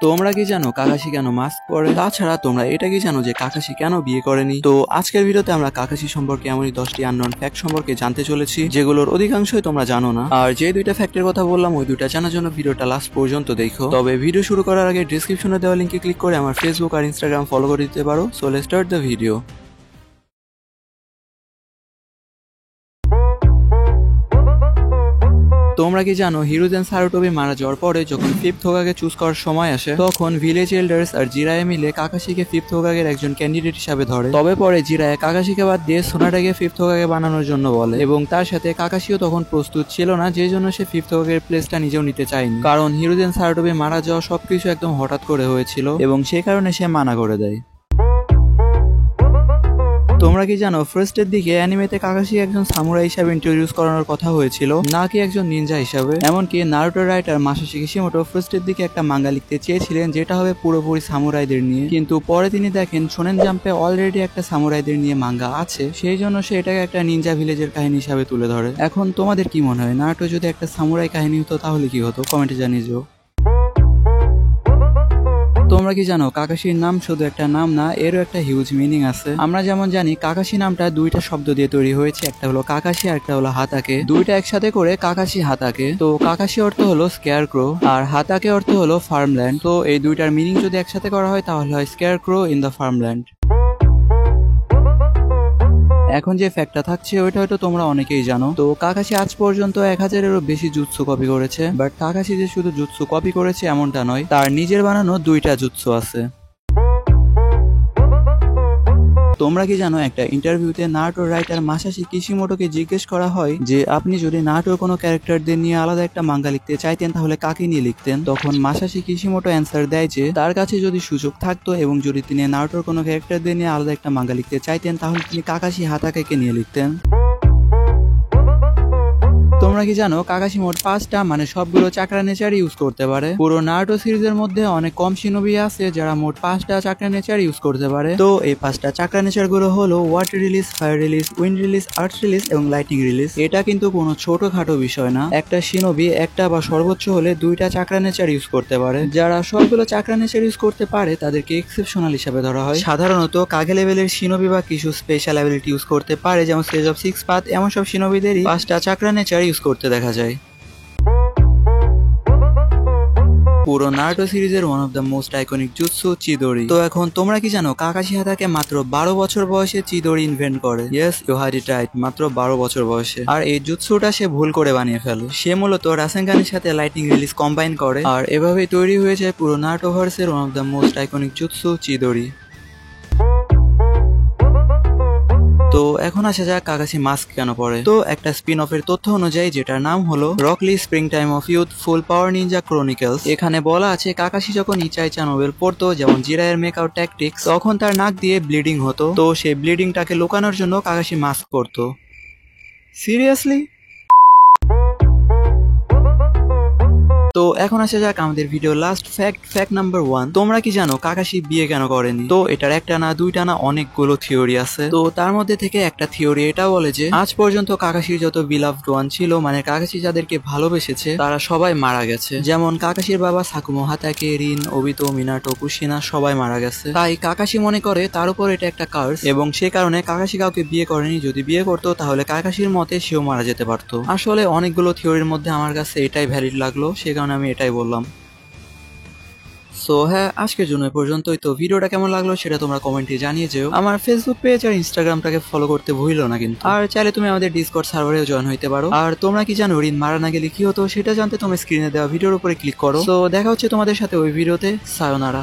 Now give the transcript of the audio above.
তোমরা কি জানো কাকাশি কেন মাস্ক পরে? তাছাড়া তোমরা এটা কি জানো যে কাকাশি কেন বিয়ে করেনি? তো আজকের ভিডিওতে আমরা কাকাশি সম্পর্কে এমনই 10টি আননোন ফ্যাক্ট সম্পর্কে জানতে চলেছি, যেগুলোর অধিকাংশই তোমরা জানো না। আর যে দুইটা ফ্যাক্টের কথা বললাম ওই দুইটা জানার জন্য ভিডিওটা লাস্ট পর্যন্ত দেখো। তবে ভিডিও শুরু করার আগে ডেসক্রিপশনে দেওয়া লিঙ্কে ক্লিক করে আমার ফেসবুক আর ইনস্টাগ্রাম ফলো করে দিতে পারো। So let's start the video. তোমরা কি জানো হিরোজেন সারুটোবি মারা যাওয়ার পরে যখন ফিফথ হোকাগে চুজ করার সময় আসে তখন ভিলেজ এল্ডার্স আর জিরায়ে মিলে কাকাশিকে ফিফথ হোকাগের একজন ক্যান্ডিডেট হিসাবে ধরে। তবে পরে জিরায়ে কাকাশিকে বাদ দিয়ে সোনাটাকে ফিফথ হোকাগে বানানোর জন্য বলে, এবং তার সাথে কাকাশিও তখন প্রস্তুত ছিল না, যে জন্য সে ফিফথ হোকাগের প্লেসটা নিজেও নিতে চায়নি, কারণ হিরোজেন সারুটোবি মারা যাওয়া সবকিছু একদম হঠাৎ করে হয়েছিল এবং সেই কারণে সে মানা করে দেয়। তোমরা কি জানো ফার্স্টের দিকে অ্যানিমেতে কাকাশি একজন সামুরাই হিসাবে ইন্ট্রোডিউস করানোর কথা হয়েছিল, নাকি একজন নিনজা হিসাবে। এমনকি নারুটো রাইটার মাসাশি কিশিমোটো ফার্স্টের দিকে একটা মাঙ্গা লিখতে চেয়েছিলেন যেটা হবে পুরোপুরি সামুরাইদের নিয়ে, কিন্তু পরে তিনি দেখেন শোনেন জাম্পে অলরেডি একটা সামুরাইদের নিয়ে মাঙ্গা আছে, সেই জন্য সে এটাকে একটা নিনজা ভিলেজের কাহিনী হিসাবে তুলে ধরে। এখন তোমাদের কি মনে হয় নারুটো যদি একটা সামুরাই কাহিনী হতো তাহলে কি হতো? কমেন্টে জানিয়ে যাও। তোমরা কি জানো কাকাশির নাম শুধু একটা নাম না, এরও একটা হিউজ মিনিং আছে। আমরা যেমন জানি কাকাশি নামটা দুইটা শব্দ দিয়ে তৈরি হয়েছে, একটা হলো কাকাশি আর একটা হলো হাতাকে, দুইটা একসাথে করে কাকাশি হাতাকে। তো কাকাশি অর্থ হলো স্কেয়ার ক্রো আর হাতাকে অর্থ হলো ফার্মল্যান্ড। তো এই দুইটার মিনিং যদি একসাথে করা হয় তাহলে হয় scarecrow in the farmland. এখন যে ফ্যাক্টটা থাকছে ওইটা হয়তো তোমরা অনেকেই জানো। তো কাকাশি আজ পর্যন্ত 1000-এরও বেশি জুৎসু কপি করেছে, বাট কাকাশি যে শুধু জুৎসু কপি করেছে এমনটা নয়, তার নিজের বানানো দুইটা জুৎসু আছে। তোমরা কি জানো একটা ইন্টারভিউতে নারুটোর রাইটার মাসাশি কিশিমোটোকে জিজ্ঞেস করা হয় যে আপনি যদি নারুটোর কোনো ক্যারেক্টারদের নিয়ে আলাদা একটা মাঙ্গা লিখতে চাইতেন তাহলে কাকে নিয়ে লিখতেন? তখন মাসাশি কিশিমোটো অ্যান্সার দেয় যে তার কাছে যদি সুযোগ থাকতো এবং যদি তিনি নারুটোর কোনো ক্যারেক্টারদের নিয়ে আলাদা একটা মাঙ্গা লিখতে চাইতেন তাহলে তিনি কাকাশি হাতাকেকে নিয়ে লিখতেন। তোমরা কি জানো কাকাশি মোট 5টা মানে সবগুলো চাকরা নেচার ইউজ করতে পারে। পুরো নারুটো সিরিজের মধ্যে অনেক কম শিনোবি আছে যারা মোট 5টা চাকরা নেচার ইউজ করতে পারে। তো এই 5টা চাকরা নেচার গুলো হলো water release, fire release, wind release, earth release এবং লাইটিং রিলিজ। এটা কিন্তু কোনো ছোটখাটো বিষয় না, একটা শিনোবি একটা বা সর্বোচ্চ হলে 2টা চাকরা নেচার ইউজ করতে পারে। যারা সবগুলো চাকরা নেচার ইউজ করতে পারে তাদেরকে এক্সেপশনাল হিসাবে ধরা হয়। সাধারণত কাগে লেভেলের শিনোবি বা কিছু স্পেশাল অ্যাবিলিটি ইউজ করতে পারে, যেমন সেজ অফ 6 পাথ, এমন সব শিনোবিদেরই 5টা চাকরা নেচার ইউজ করতে দেখা যায়। পুরো নারুটো সিরিজের one of the most iconic jutsu Chidori. তো এখন তোমরা কি জানো কাকাশি হাতাকে মাত্র 12 বছর বয়সে চিদোরি ইনভেন্ট করে। Yes, you heard it right, মাত্র 12 বছর বয়সে। আর এই জুৎসুটা সে ভুল করে বানিয়ে ফেলে। সে মূলত রাসেনগানের সাথে লাইটিং রিলিজ কম্বাইন করে, আর এভাবেই তৈরি হয়ে যায় পুরো নারুটো ভার্সের one of the most iconic jutsu Chidori. তো এখন আসা যাক কাকাশি মাস্ক কেন পরে। তো একটা স্পিন অফের তথ্য অনুযায়ী যেটার নাম হলো Rock Lee springtime of youth full power ninja chronicles, এখানে বলা আছে কাকাশি যখন ইচাইচা নোবেল পড়তো, যেমন জিরায়ের মেকআউট ট্যাকটিক্স, তখন তার নাক দিয়ে ব্লিডিং হতো। তো সেই ব্লিডিংটাকে লুকানোর জন্য কাকাশি মাস্ক পরতো। সিরিয়াসলি? তো এখন আসা যাক আমাদের ভিডিও লাস্ট ফ্যাক্ট নাম্বার 1। তোমরা কি জানো কাকাশি বিয়ে কেন করেনি? তো এটার একটা না দুইটা না অনেকগুলো থিওরি আছে। তো তার মধ্যে থেকে একটা থিওরি এটা বলে যে আজ পর্যন্ত কাকাশির যত বিলাভড ওয়ান ছিল, মানে কাকাশি যাদেরকে ভালোবেসেছে, তারা সবাই মারা গেছে। যেমন কাকাশির বাবা সাকুমো হাতাকে, রিন, ওবিতো, মিনাটো, কুশিনা সবাই মারা গেছে। তাই কাকাশি মনে করে তার উপর এটা একটা কার্স, এবং সে কারণে কাকাশি কাউকে বিয়ে করেনি। যদি বিয়ে করতো তাহলে কাকাশির মতে সেও মারা যেতে পারতো। আসলে অনেকগুলো থিওরির মধ্যে আমার কাছে এটাই ভ্যালিড লাগলো, সে কারণে আমি এটাই বললাম। সো হ্যাঁ, আজকের জন্য পর্যন্তই। তো ভিডিওটা কেমন লাগলো সেটা তোমরা কমেন্টে জানিয়ে যেও। আমার ফেসবুক পেজ আর ইনস্টাগ্রামটাকে ফলো করতে ভুলো না কিন্তু। আর চাইলে তুমি আমাদের ডিসকর্ড সার্ভারেও জয়েন হইতে পারো। আর তোমরা কি জানো রিন মারা না গেলে কি হতো সেটা জানতে তোমার স্ক্রিনে দেওয়া ভিডিওর উপরে ক্লিক করো। তো দেখা হচ্ছে তোমাদের সাথে ওই ভিডিওতে। সায়োনারা।